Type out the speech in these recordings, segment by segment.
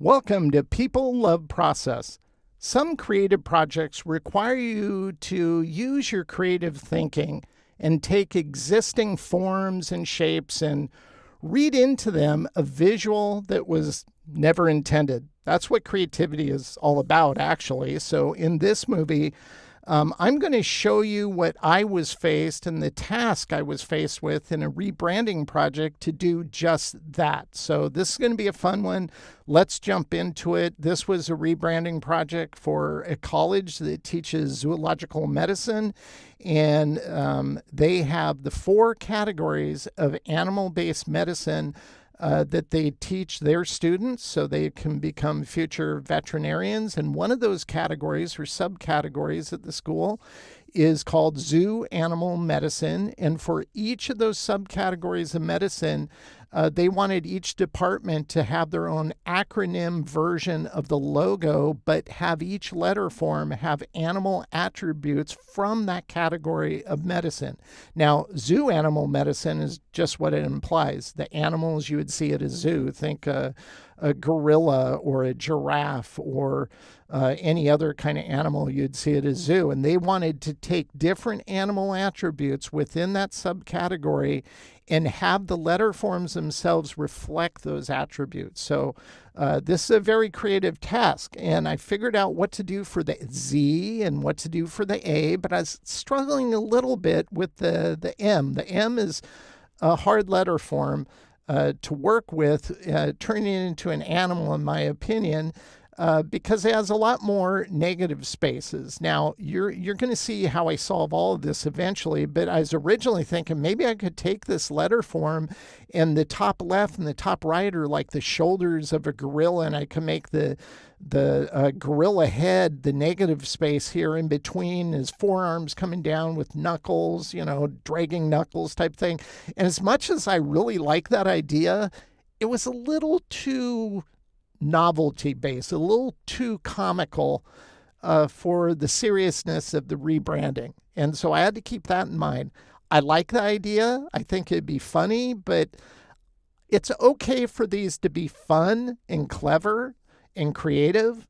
Welcome to People Love Process. Some creative projects require you to use your creative thinking and take existing forms and shapes and read into them a visual that was never intended. That's what creativity is all about, actually. So in this movie, I'm going to show you what I was faced and the task I was faced with in a rebranding project to do just that. So this is going to be a fun one. Let's jump into it. This was a rebranding project for a college that teaches zoological medicine, and they have the 4 categories of animal-based medicine that they teach their students so they can become future veterinarians. And one of those categories or subcategories at the school is called zoo animal medicine. And for each of those subcategories of medicine, they wanted each department to have their own acronym version of the logo, but have each letter form have animal attributes from that category of medicine. Now, zoo animal medicine is just what it implies. The animals you would see at a zoo, think a gorilla or a giraffe or any other kind of animal you'd see at a zoo. And they wanted to take different animal attributes within that subcategory and have the letter forms themselves reflect those attributes. So this is a very creative task. And I figured out what to do for the Z and what to do for the A, but I was struggling a little bit with the M. The M is a hard letter form to work with, turning it into an animal, in my opinion, because it has a lot more negative spaces. Now, you're going to see how I solve all of this eventually, but I was originally thinking maybe I could take this letter form and the top left and the top right are like the shoulders of a gorilla, and I can make the gorilla head, the negative space here in between, his forearms coming down with knuckles, dragging knuckles type thing. And as much as I really like that idea, it was a little too novelty based, a little too comical for the seriousness of the rebranding. And so I had to keep that in mind. I like the idea. I think it'd be funny, but it's okay for these to be fun and clever and creative,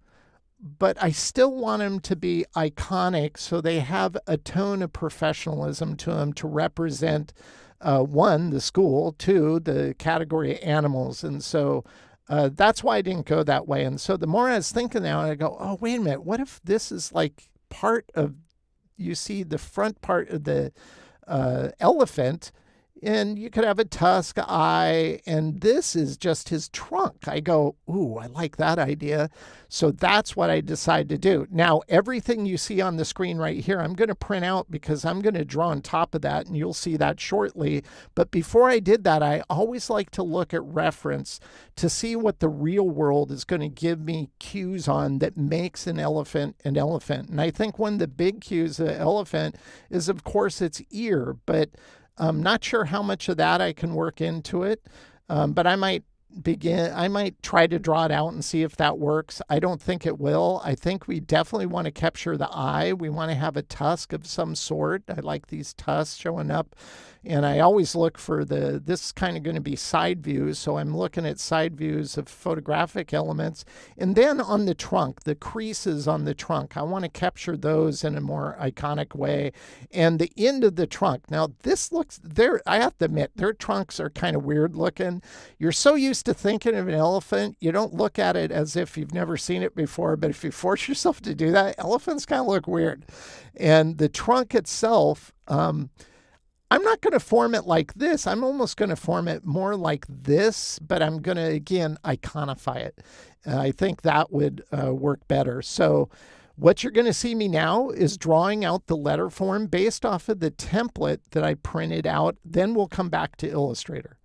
but I still want them to be iconic so they have a tone of professionalism to them to represent, 1, the school, 2, the category of animals. And so that's why I didn't go that way. And so the more I was thinking now, I go, oh, wait a minute. What if this is like part of, you see the front part of the elephant, and you could have a tusk, eye, and this is just his trunk. I go, ooh, I like that idea. So that's what I decided to do. Now, everything you see on the screen right here, I'm going to print out because I'm going to draw on top of that, and you'll see that shortly. But before I did that, I always like to look at reference to see what the real world is going to give me cues on that makes an elephant an elephant. And I think one of the big cues of an elephant is, of course, its ear, but I'm not sure how much of that I can work into it, but I might try to draw it out and see if that works. I don't think it will. I think we definitely want to capture the eye. We want to have a tusk of some sort. I like these tusks showing up. And I always look for this is kind of going to be side views. So I'm looking at side views of photographic elements. And then on the trunk, the creases on the trunk, I want to capture those in a more iconic way. And the end of the trunk. Now this looks, I have to admit, their trunks are kind of weird looking. You're so used to thinking of an elephant, you don't look at it as if you've never seen it before. But if you force yourself to do that, elephants kind of look weird. And the trunk itself, I'm not going to form it like this. I'm almost going to form it more like this, but I'm going to, again, iconify it. I think that would work better. So what you're going to see me now is drawing out the letter form based off of the template that I printed out. Then we'll come back to Illustrator.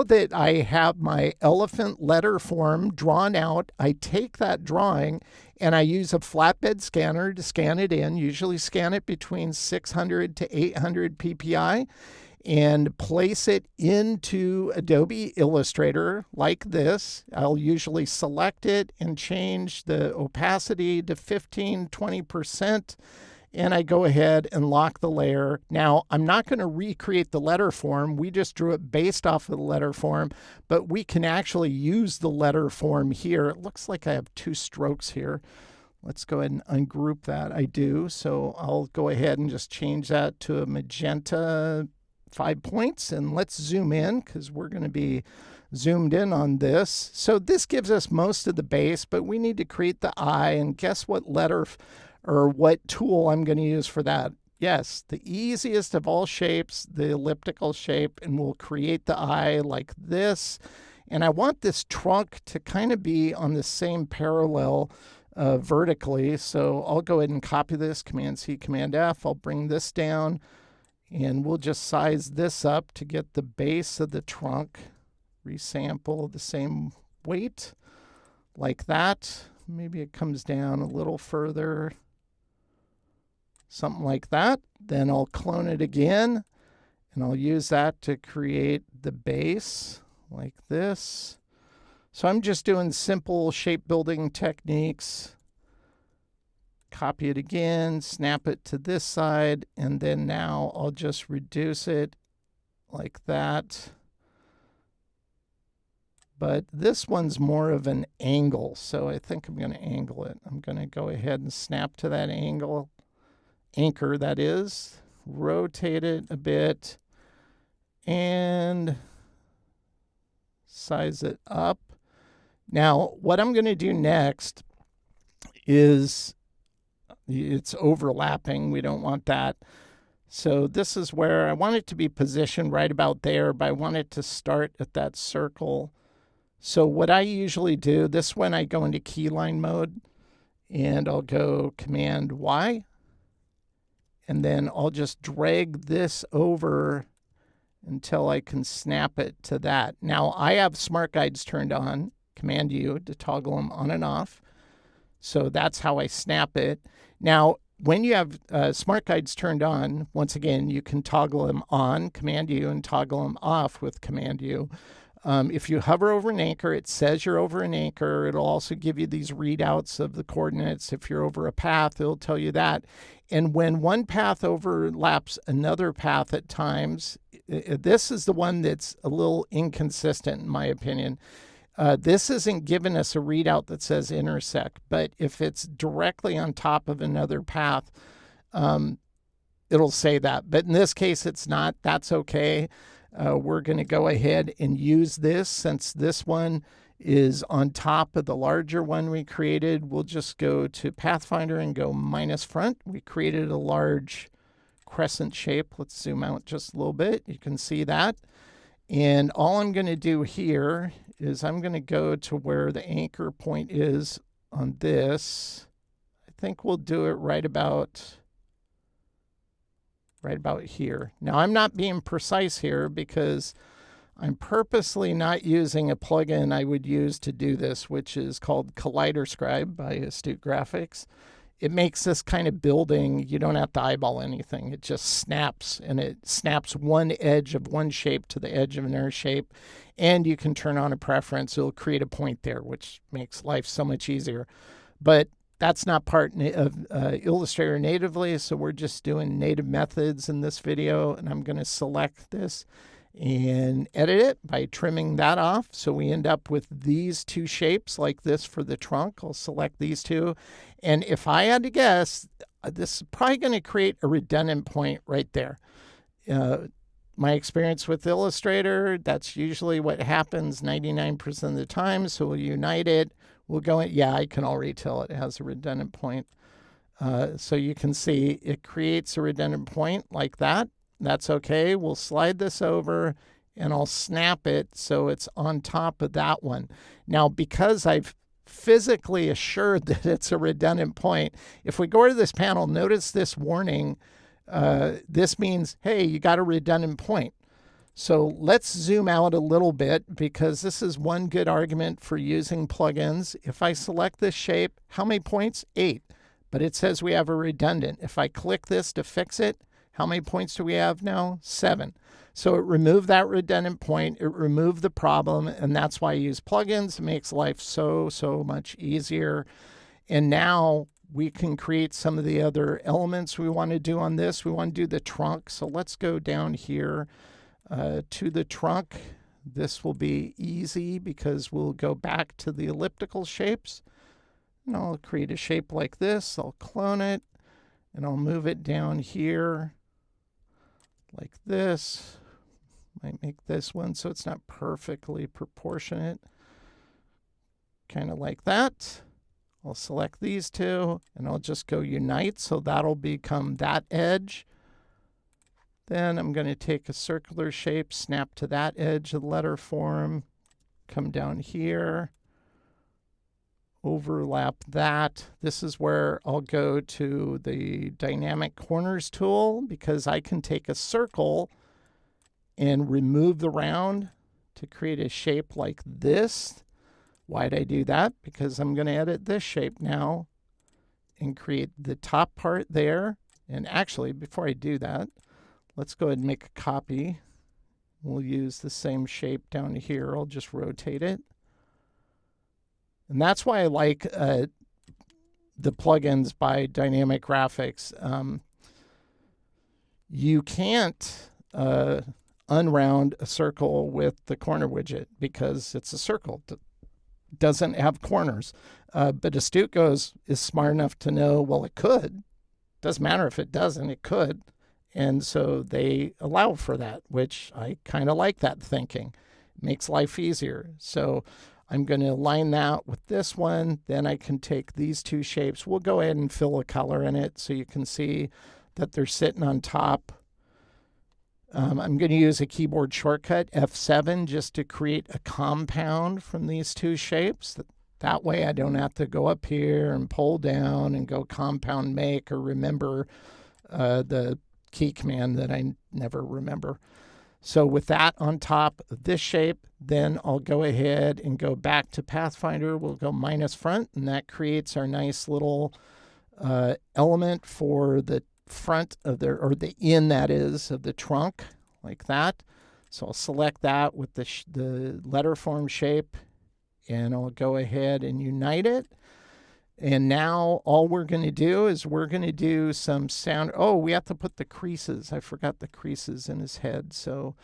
now that I have my elephant letter form drawn out, I take that drawing and I use a flatbed scanner to scan it in, usually scan it between 600 to 800 ppi, and place it into Adobe Illustrator like this. I'll usually select it and change the opacity to 15-20%. And I go ahead and lock the layer. Now, I'm not going to recreate the letter form. We just drew it based off of the letter form, but we can actually use the letter form here. It looks like I have 2 strokes here. Let's go ahead and ungroup that. I do. So I'll go ahead and just change that to a magenta 5 points. And let's zoom in because we're going to be zoomed in on this. So this gives us most of the base, but we need to create the eye. And guess what letter or what tool I'm going to use for that? Yes, the easiest of all shapes, the elliptical shape, and we'll create the eye like this. And I want this trunk to kind of be on the same parallel vertically. So I'll go ahead and copy this, Command-C, Command-F. I'll bring this down, and we'll just size this up to get the base of the trunk. Resample the same weight like that. Maybe it comes down a little further. Something like that. Then I'll clone it again, and I'll use that to create the base like this. So I'm just doing simple shape building techniques. Copy it again, snap it to this side, and then now I'll just reduce it like that. But this one's more of an angle, so I think I'm going to angle it. I'm going to go ahead and snap to that angle. Anchor, that is, rotate it a bit, and size it up. Now, what I'm going to do next is, it's overlapping. We don't want that. So this is where I want it to be positioned right about there, but I want it to start at that circle. So what I usually do, this when I go into keyline mode, and I'll go Command Y. And then I'll just drag this over until I can snap it to that. Now, I have Smart Guides turned on, Command U to toggle them on and off. So that's how I snap it. Now, when you have Smart Guides turned on, once again, you can toggle them on, Command U, and toggle them off with Command U. If you hover over an anchor, it says you're over an anchor. It'll also give you these readouts of the coordinates. If you're over a path, it'll tell you that. And when one path overlaps another path at times, this is the one that's a little inconsistent in my opinion. This isn't giving us a readout that says intersect, but if it's directly on top of another path, it'll say that. But in this case, it's not. That's okay. We're going to go ahead and use this since this one is on top of the larger one we created. We'll just go to Pathfinder and go minus front. We created a large crescent shape. Let's zoom out just a little bit. You can see that. And all I'm going to do here is I'm going to go to where the anchor point is on this. I think we'll do it right about here. Now, I'm not being precise here because I'm purposely not using a plugin I would use to do this, which is called Collider Scribe by Astute Graphics. It makes this kind of building, you don't have to eyeball anything. It just snaps, and it snaps one edge of one shape to the edge of another shape. And you can turn on a preference. It'll create a point there, which makes life so much easier. But that's not part of Illustrator natively, so we're just doing native methods in this video, and I'm going to select this and edit it by trimming that off. So we end up with these two shapes like this for the trunk. I'll select these two. And if I had to guess, this is probably going to create a redundant point right there. My experience with Illustrator, that's usually what happens 99% of the time. So we'll unite it. We'll go in. Yeah, I can already tell it has a redundant point. So you can see it creates a redundant point like that. That's okay. We'll slide this over and I'll snap it so it's on top of that one. Now, because I've physically assured that it's a redundant point, if we go to this panel, notice this warning. This means, hey, you got a redundant point. So let's zoom out a little bit because this is one good argument for using plugins. If I select this shape, how many points? 8. But it says we have a redundant. If I click this to fix it, how many points do we have now? 7. So it removed that redundant point. It removed the problem. And that's why I use plugins. It makes life so much easier. And now we can create some of the other elements we want to do on this. We want to do the trunk. So let's go down here to the trunk. This will be easy because we'll go back to the elliptical shapes. And I'll create a shape like this. I'll clone it and I'll move it down here like this. Might make this one so it's not perfectly proportionate. Kind of like that. I'll select these two and I'll just go unite. So that'll become that edge. Then I'm going to take a circular shape, snap to that edge of the letter form, come down here, overlap that. This is where I'll go to the dynamic corners tool because I can take a circle and remove the round to create a shape like this. Why'd I do that? Because I'm going to edit this shape now and create the top part there. And actually, before I do that, let's go ahead and make a copy. We'll use the same shape down here. I'll just rotate it. And that's why I like the plugins by Dynamic Graphics. You can't unround a circle with the corner widget because it's a circle. It doesn't have corners. But Astute is smart enough to know, well, it could. Doesn't matter if it doesn't, it could. And so they allow for that, which I kind of like that thinking. It makes life easier. So I'm going to align that with this one. Then I can take these two shapes. We'll go ahead and fill a color in it so you can see that they're sitting on top. I'm going to use a keyboard shortcut, F7, just to create a compound from these two shapes. That way I don't have to go up here and pull down and go compound make or remember the key command that I never remember. So with that on top of this shape, then I'll go ahead and go back to Pathfinder. We'll go minus front, and that creates our nice little element for the front of the, or the in that is, of the trunk, like that. So I'll select that with the letterform shape, and I'll go ahead and unite it. And now all we're going to do is we're going to do some sound. Oh, we have to put the creases. I forgot the creases in his head. So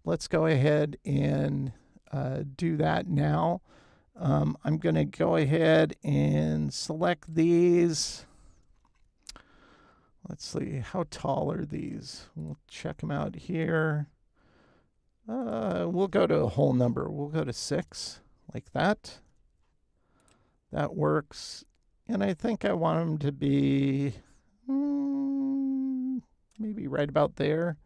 let's go ahead and do that now. I'm going to go ahead and select these. Let's see, how tall are these? We'll check them out here. We'll go to a whole number. We'll go to 6, like that. That works. And I think I want them to be maybe right about there.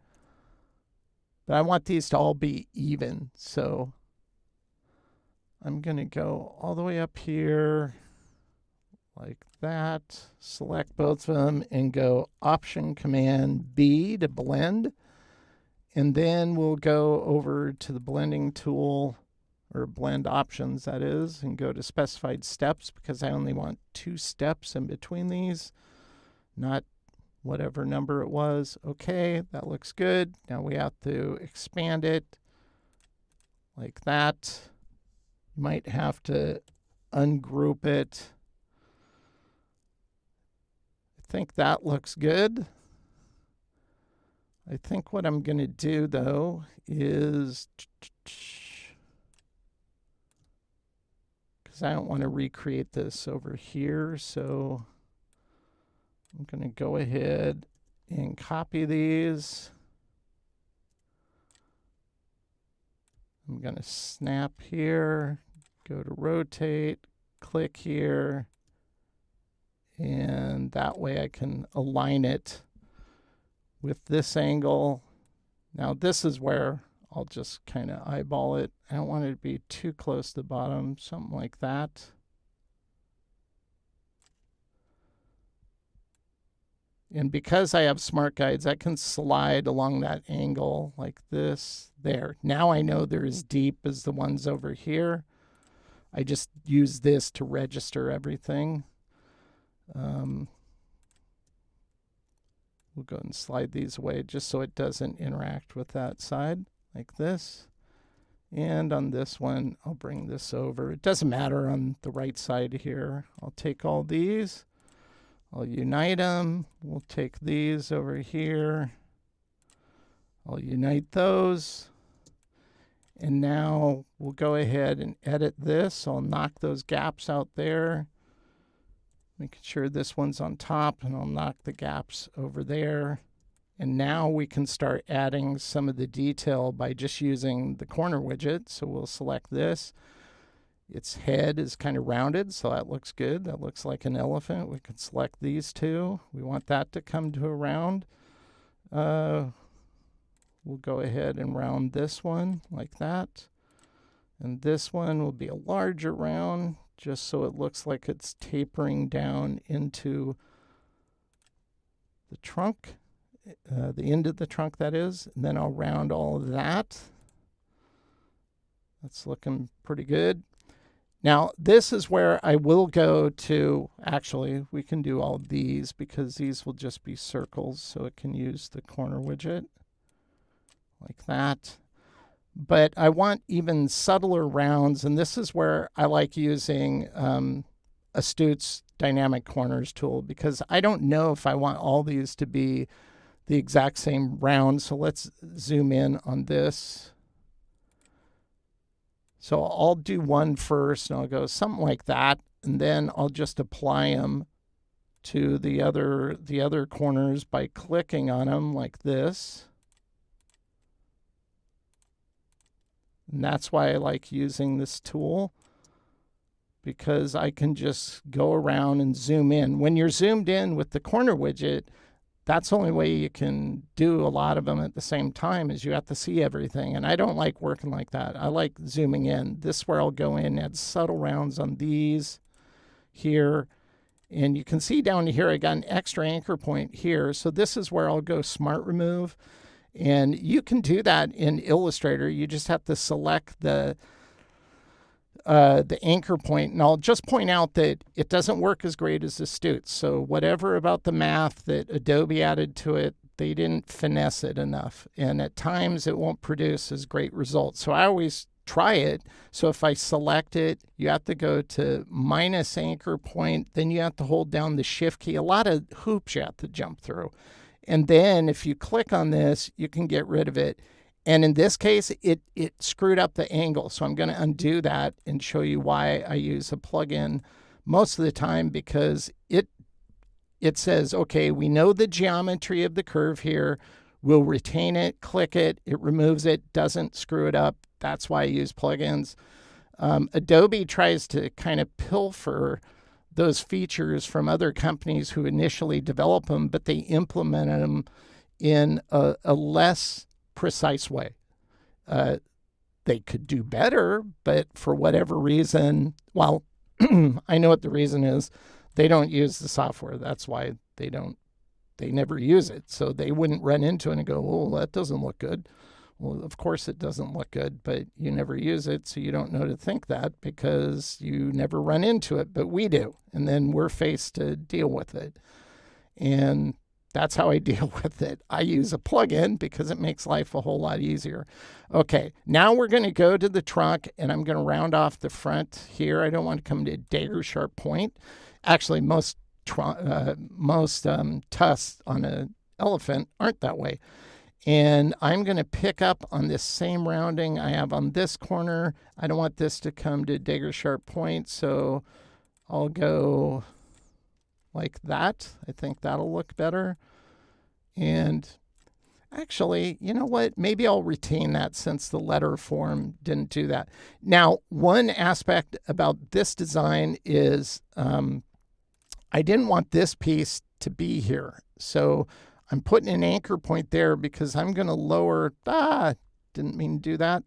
But I want these to all be even. So I'm going to go all the way up here like that. Select both of them and go Option Command B to blend. And then we'll go over to the blending tool, or blend options, that is, and go to specified steps because I only want 2 steps in between these, not whatever number it was. Okay, that looks good. Now we have to expand it like that. You might have to ungroup it. I think that looks good. I think what I'm going to do, though, is I don't want to recreate this over here, so I'm going to go ahead and copy these. I'm going to snap here, go to rotate, click here, and that way I can align it with this angle. Now this is where I'll just kind of eyeball it. I don't want it to be too close to the bottom, something like that. And because I have smart guides, I can slide along that angle like this, there. Now I know they're as deep as the ones over here. I just use this to register everything. We'll go and slide these away just so it doesn't interact with that side, like this. And on this one, I'll bring this over. It doesn't matter on the right side here. I'll take all these. I'll unite them. We'll take these over here. I'll unite those. And now we'll go ahead and edit this. I'll knock those gaps out there. Making sure this one's on top, and I'll knock the gaps over there. And now we can start adding some of the detail by just using the corner widget. So we'll select this. Its head is kind of rounded, so that looks good. That looks like an elephant. We can select these two. We want that to come to a round. We'll go ahead and round this one like that. And this one will be a larger round, just so it looks like it's tapering down into the trunk. The end of the trunk, that is. And then I'll round all of that. That's looking pretty good. Now, this is where I will go to, actually, we can do all of these because these will just be circles, so it can use the corner widget like that. But I want even subtler rounds, and this is where I like using Astute's Dynamic Corners tool, because I don't know if I want all these to be the exact same round. So let's zoom in on this. So I'll do one first, and I'll go something like that, and then I'll just apply them to the other corners by clicking on them like this. And that's why I like using this tool, because I can just go around and zoom in. When you're zoomed in with the corner widget, that's the only way you can do a lot of them at the same time, is you have to see everything. And I don't like working like that. I like zooming in. This is where I'll go in, add subtle rounds on these here. And you can see down here, I got an extra anchor point here. So this is where I'll go smart remove. And you can do that in Illustrator. You just have to select the anchor point. And I'll just point out that it doesn't work as great as Astute. So whatever about the math that Adobe added to it, they didn't finesse it enough. And at times it won't produce as great results. So I always try it. So if I select it, you have to go to minus anchor point. Then you have to hold down the shift key. A lot of hoops you have to jump through. And then if you click on this, you can get rid of it. And in this case, it screwed up the angle. So I'm going to undo that and show you why I use a plugin most of the time, because it says, okay, we know the geometry of the curve here. We'll retain it, click it, it removes it, doesn't screw it up. That's why I use plugins. Adobe tries to kind of pilfer those features from other companies who initially develop them, but they implemented them in a less precise way. They could do better, but for whatever reason, well, I know what the reason is. They don't use the software. That's why they never use it. So they wouldn't run into it and go, oh, that doesn't look good. Well, of course it doesn't look good, but you never use it, so you don't know to think that because you never run into it, but we do. And then we're faced to deal with it. And that's how I deal with it. I use a plugin because it makes life a whole lot easier. Okay, now we're going to go to the trunk, and I'm going to round off the front here. I don't want to come to a dagger sharp point. Actually, most tusks on an elephant aren't that way. And I'm going to pick up on this same rounding I have on this corner. I don't want this to come to a dagger sharp point, so I'll go like that. I think that'll look better. And actually, you know what? Maybe I'll retain that since the Letterform didn't do that. Now, one aspect about this design is I didn't want this piece to be here. So I'm putting an anchor point there because I'm going to lower, didn't mean to do that.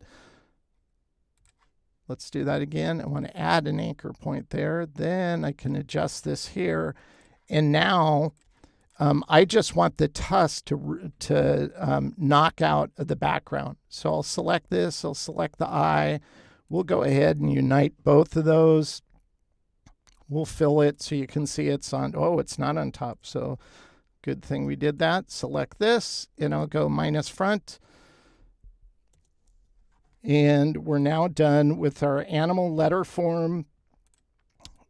Let's do that again. I want to add an anchor point there. Then I can adjust this here. And now I just want the tusk to knock out the background. So I'll select this, I'll select the eye. We'll go ahead and unite both of those. We'll fill it so you can see it's on, oh, it's not on top. So good thing we did that. Select this, and I'll go minus front. And we're now done with our animal letter form,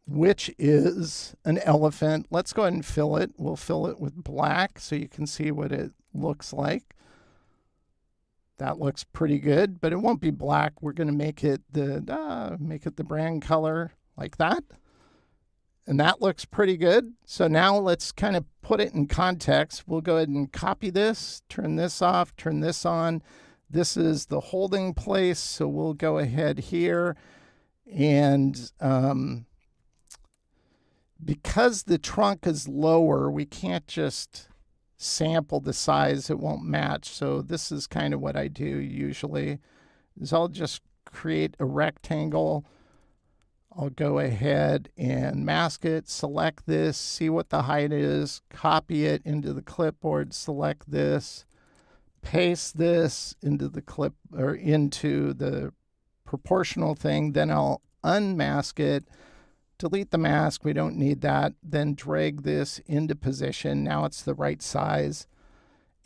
which is an elephant. Let's go ahead and fill it. We'll fill it with black so you can see what it looks like. That looks pretty good, but it won't be black. We're going to make it the brand color like that. And that looks pretty good. So now let's kind of put it in context. We'll go ahead and copy this, turn this off, turn this on. This is the holding place. So we'll go ahead here. And because the trunk is lower, we can't just sample the size. It won't match. So this is kind of what I do usually, is I'll just create a rectangle. I'll go ahead and mask it, select this, see what the height is, copy it into the clipboard, select this, paste this into the clip or into the proportional thing. Then I'll unmask it, delete the mask. We don't need that. Then drag this into position. Now it's the right size,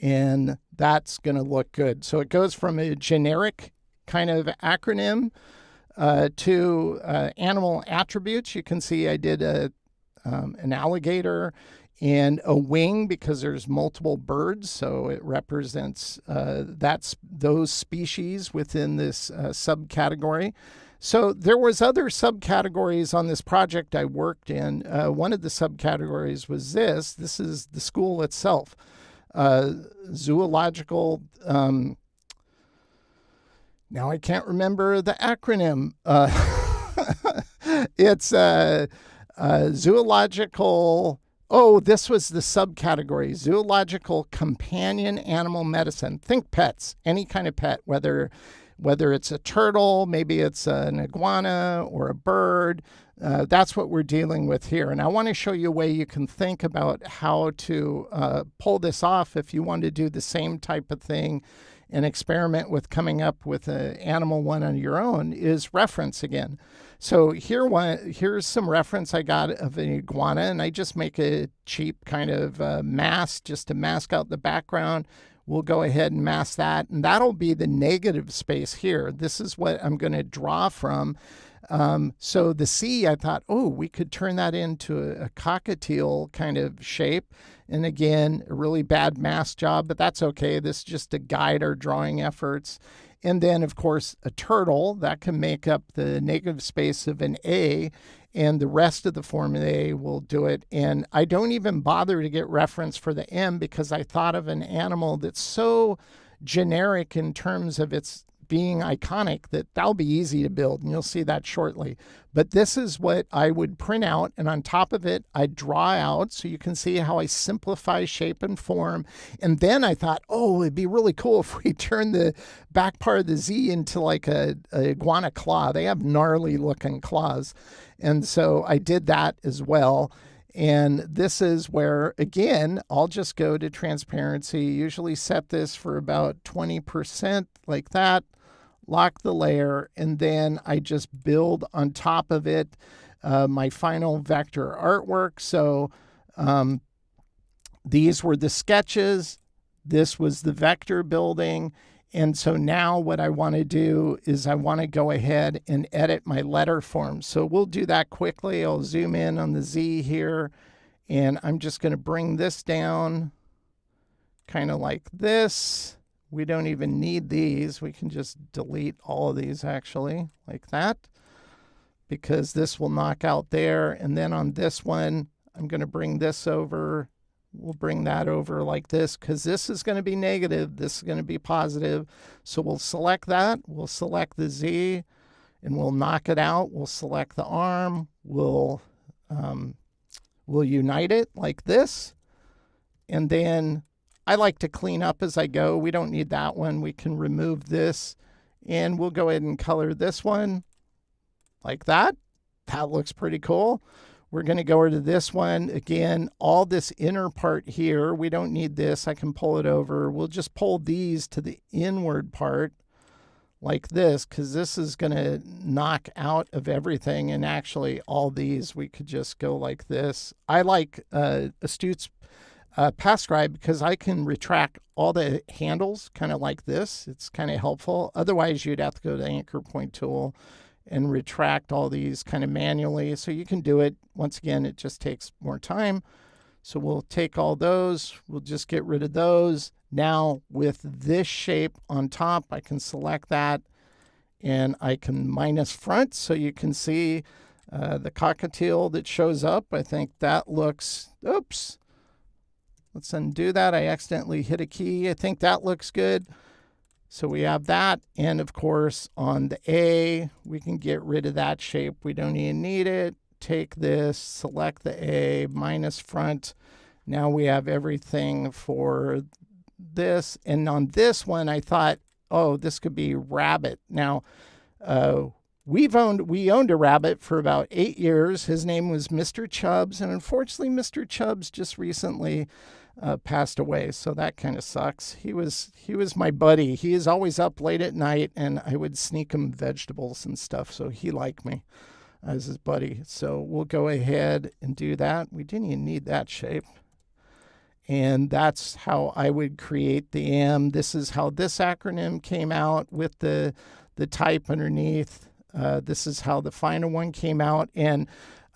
and that's going to look good. So it goes from a generic kind of acronym to animal attributes. You can see I did an alligator and a wing because there's multiple birds, so it represents those species within this subcategory. So there was other subcategories on this project I worked in. One of the subcategories was this. This is the school itself, zoological. Now I can't remember the acronym. It's zoological. Oh, this was the subcategory, zoological companion animal medicine. Think pets, any kind of pet, whether it's a turtle, maybe it's an iguana or a bird. That's what we're dealing with here. And I want to show you a way you can think about how to pull this off if you want to do the same type of thing and experiment with coming up with an animal one on your own, is reference again. So here's some reference I got of an iguana, and I just make a cheap kind of mask just to mask out the background. We'll go ahead and mask that, and that'll be the negative space here. This is what I'm going to draw from. So the C, I thought, oh, we could turn that into a cockatiel kind of shape. And again, a really bad mask job, but that's okay. This is just to guide our drawing efforts. And then, of course, a turtle that can make up the negative space of an A, and the rest of the formula A will do it. And I don't even bother to get reference for the M because I thought of an animal that's so generic in terms of its being iconic that that'll be easy to build, and you'll see that shortly. But this is what I would print out, and on top of it, I draw out so you can see how I simplify shape and form. And then I thought, oh, it'd be really cool if we turn the back part of the Z into like a iguana claw. They have gnarly looking claws. And so I did that as well. And this is where, again, I'll just go to transparency, usually set this for about 20% like that, lock the layer, and then I just build on top of it my final vector artwork. So these were the sketches. This was the vector building. And so now what I want to do is I want to go ahead and edit my letter form. So we'll do that quickly. I'll zoom in on the Z here, and I'm just going to bring this down kind of like this. We don't even need these. We can just delete all of these actually like that, because this will knock out there. And then on this one, I'm going to bring this over. We'll bring that over like this because this is going to be negative. This is going to be positive. So we'll select that. We'll select the Z and we'll knock it out. We'll select the arm. We'll unite it like this. And then I like to clean up as I go. We don't need that one. We can remove this, and we'll go ahead and color this one like that. That looks pretty cool. We're going to go over to this one. Again, all this inner part here, we don't need this. I can pull it over. We'll just pull these to the inward part like this, because this is going to knock out of everything. And actually, all these, we could just go like this. I like Astute's path scribe because I can retract all the handles kind of like this. It's kind of helpful. Otherwise, you'd have to go to the anchor point tool and retract all these kind of manually. So you can do it. Once again, it just takes more time. So we'll take all those. We'll just get rid of those. Now with this shape on top, I can select that and I can minus front so you can see the cockatiel that shows up. I think that looks, oops. Let's undo that. I accidentally hit a key. I think that looks good. So we have that. And of course, on the A, we can get rid of that shape. We don't even need it. Take this, select the A, minus front. Now we have everything for this. And on this one, I thought, oh, this could be rabbit. Now, we owned a rabbit for about 8 years. His name was Mr. Chubbs. And unfortunately, Mr. Chubbs just recently passed away, so that kind of sucks. He was my buddy. He is always up late at night, and I would sneak him vegetables and stuff, so he liked me as his buddy. So we'll go ahead and do that. We didn't even need that shape. And that's how I would create the M. This is how this acronym came out with the type underneath. This is how the final one came out. And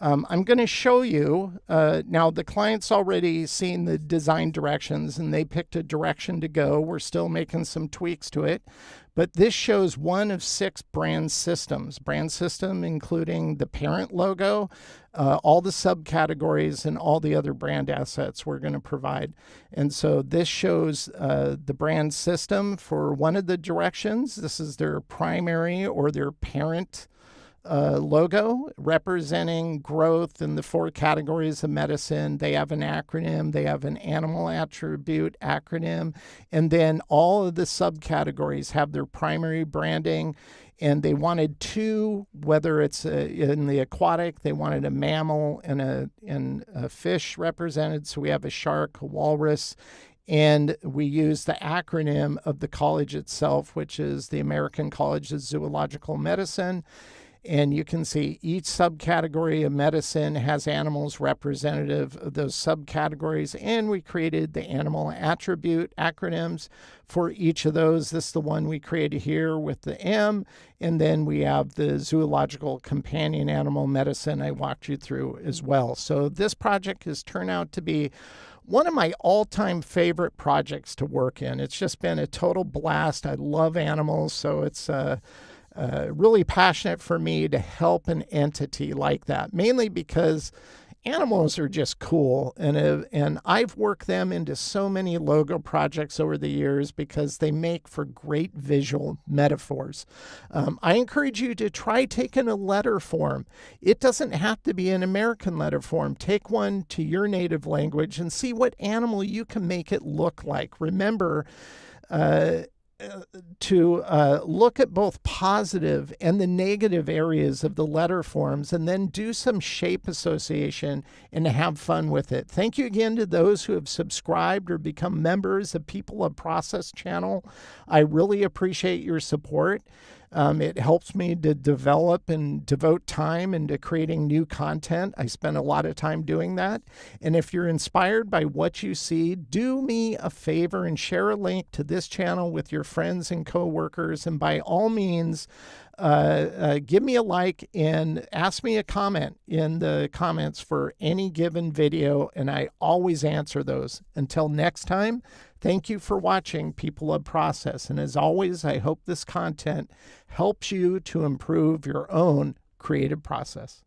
I'm going to show you, now the client's already seen the design directions and they picked a direction to go. We're still making some tweaks to it, but this shows one of 6 brand systems. Brand system including the parent logo, all the subcategories, and all the other brand assets we're going to provide. And so this shows the brand system for one of the directions. This is their primary or their parent logo representing growth in the 4 categories of medicine. They have an acronym, they have an animal attribute acronym, and then all of the subcategories have their primary branding. And they wanted 2, whether it's in the aquatic, they wanted a mammal and a fish represented. So we have a shark, a walrus, and we use the acronym of the college itself, which is the American College of Zoological Medicine. And you can see each subcategory of medicine has animals representative of those subcategories. And we created the animal attribute acronyms for each of those. This is the one we created here with the M. And then we have the zoological companion animal medicine I walked you through as well. So this project has turned out to be one of my all-time favorite projects to work in. It's just been a total blast. I love animals, so it's really passionate for me to help an entity like that, mainly because animals are just cool. And I've worked them into so many logo projects over the years because they make for great visual metaphors. I encourage you to try taking a letter form. It doesn't have to be an American letter form. Take one to your native language and see what animal you can make it look like. Remember, to look at both positive and the negative areas of the letter forms and then do some shape association and have fun with it. Thank you again to those who have subscribed or become members of People of Process channel. I really appreciate your support. It helps me to develop and devote time into creating new content. I spend a lot of time doing that. And if you're inspired by what you see, do me a favor and share a link to this channel with your friends and coworkers. And by all means, give me a like and ask me a comment in the comments for any given video. And I always answer those. Until next time, thank you for watching People of Process. And as always, I hope this content helps you to improve your own creative process.